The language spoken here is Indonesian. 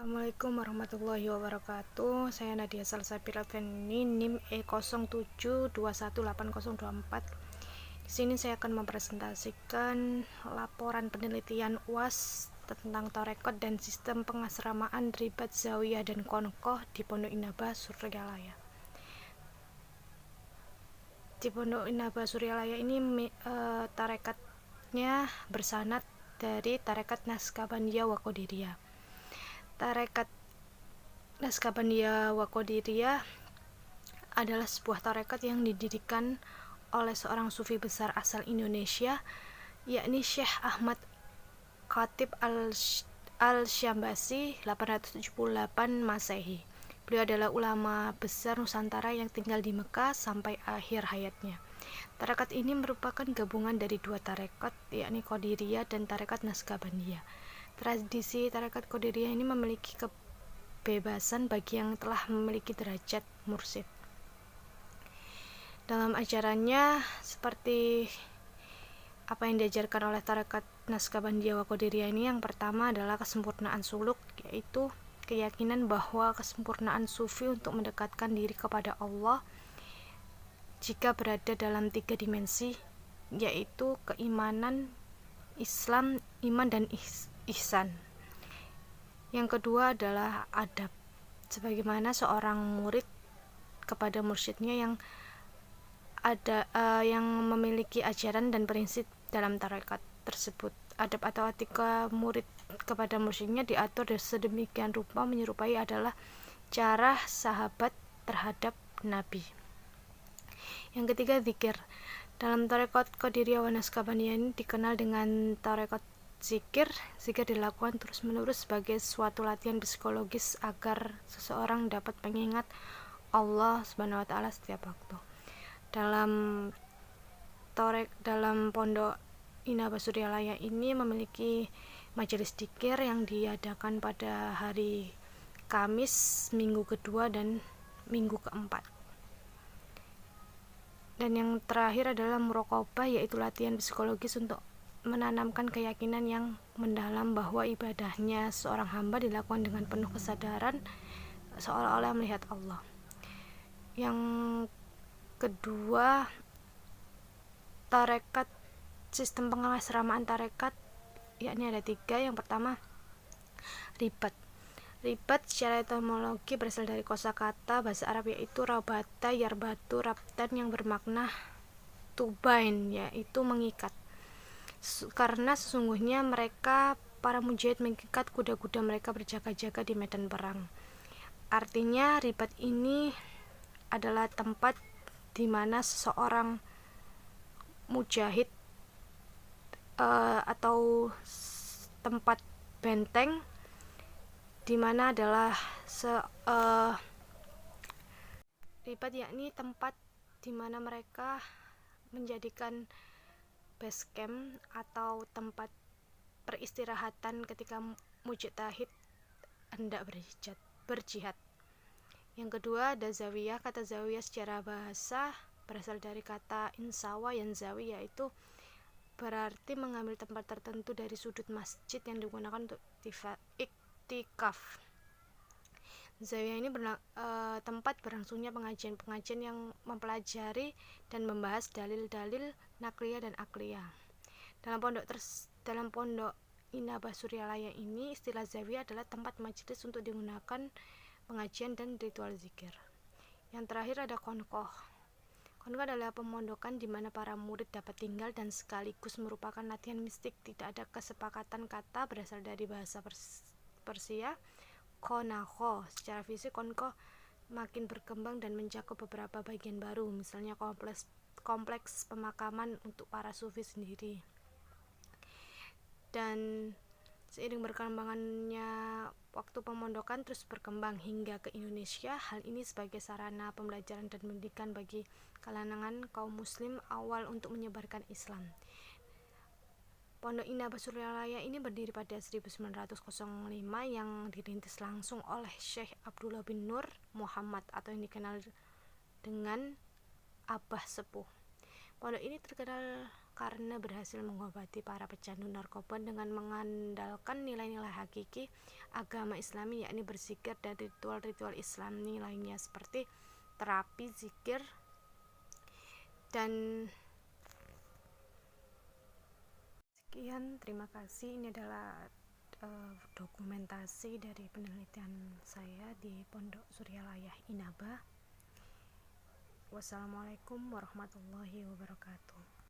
Assalamualaikum warahmatullahi wabarakatuh. Saya Nadia Salsabila Feni, NIM E07218024. Di sini saya akan mempresentasikan laporan penelitian UAS tentang tarekat dan sistem pengasramaan ribat zawiyah dan konkoh di Pondok Inaba Suryalaya. Di Pondok Inaba Suryalaya ini tarekatnya bersanad dari tarekat Naqsabandiyah wa Qadiriyah. Tarekat Naqsabandiyah wa Qadiriyah adalah sebuah tarekat yang didirikan oleh seorang sufi besar asal Indonesia, yakni Syekh Ahmad Khatib Al-Syambasi 878 Masehi. Beliau adalah ulama besar Nusantara yang tinggal di Mekah sampai akhir hayatnya. Tarekat ini merupakan gabungan dari dua tarekat, yakni Qadiriyah dan tarekat Naqsabandiyah. Tradisi tarekat Qadiriyah ini memiliki kebebasan bagi yang telah memiliki derajat mursyid. Dalam ajarannya, seperti apa yang diajarkan oleh tarekat Naqsabandiyah wa Qadiriyah ini, yang pertama adalah kesempurnaan suluk, yaitu keyakinan bahwa kesempurnaan sufi untuk mendekatkan diri kepada Allah jika berada dalam 3 dimensi, yaitu keimanan, Islam, iman, dan ihsan. Yang kedua adalah adab, sebagaimana seorang murid kepada mursyidnya yang memiliki ajaran dan prinsip dalam tarekat tersebut. Adab atau etika murid kepada mursyidnya diatur sedemikian rupa menyerupai adalah cara sahabat terhadap Nabi. Yang ketiga, zikir. Dalam tarekat Qadiriyah wa Naqsabandiyah ini dikenal dengan tarekat zikir. Zikir dilakukan terus-menerus sebagai suatu latihan psikologis agar seseorang dapat mengingat Allah Subhanahu wa taala setiap waktu. Dalam Pondok Inaba Suryalaya ini memiliki majelis zikir yang diadakan pada hari Kamis, minggu kedua dan minggu keempat. Dan yang terakhir adalah muraqabah, yaitu latihan psikologis untuk menanamkan keyakinan yang mendalam bahwa ibadahnya seorang hamba dilakukan dengan penuh kesadaran seolah-olah melihat Allah. Yang kedua, tarekat, sistem pengasramaan tarekat, yakni ada 3. Yang pertama, ribat. Ribat secara etimologi berasal dari kosakata bahasa Arab, yaitu rabata yarbatu rabtan, yang bermakna tubain, yaitu mengikat. Karena sesungguhnya mereka, para mujahid, mengikat kuda-kuda mereka berjaga-jaga di medan perang. Artinya ribat ini adalah tempat di mana seseorang mujahid atau tempat benteng, di mana adalah ribat, yakni tempat di mana mereka menjadikan base camp atau tempat peristirahatan ketika mujtahid hendak berjihad. Yang kedua, ada zawiyah. Kata zawiyah secara bahasa berasal dari kata insawa yanzawi, yaitu berarti mengambil tempat tertentu dari sudut masjid yang digunakan untuk iktikaf. Zawiyah ini tempat berlangsungnya pengajian-pengajian yang mempelajari dan membahas dalil-dalil nakliyah dan akliyah. Dalam pondok Inaba Suryalaya ini, istilah zawiyah adalah tempat majelis untuk digunakan pengajian dan ritual zikir. Yang terakhir ada konkoh. Konkoh adalah pemondokan di mana para murid dapat tinggal dan sekaligus merupakan latihan mistik. Tidak ada kesepakatan kata, berasal dari bahasa Persia konakho. Secara fisik, konkoh makin berkembang dan mencakup beberapa bagian baru, misalnya kompleks pemakaman untuk para sufi sendiri. Dan seiring berkembangannya waktu, pemondokan terus berkembang hingga ke Indonesia. Hal ini sebagai sarana pembelajaran dan pendidikan bagi kalangan kaum muslim awal untuk menyebarkan Islam. Pondok Inaba Suryalaya ini berdiri pada 1905 yang dirintis langsung oleh Syekh Abdullah bin Nur Muhammad atau yang dikenal dengan Abah Sepuh. Pondok ini terkenal karena berhasil mengobati para pecandu narkoba dengan mengandalkan nilai-nilai hakiki agama Islami, yakni berzikir dan ritual-ritual Islami lainnya seperti terapi, zikir, dan sekian. Terima kasih. Ini adalah dokumentasi dari penelitian saya di Pondok Suryalayah Inaba. Wassalamualaikum warahmatullahi wabarakatuh.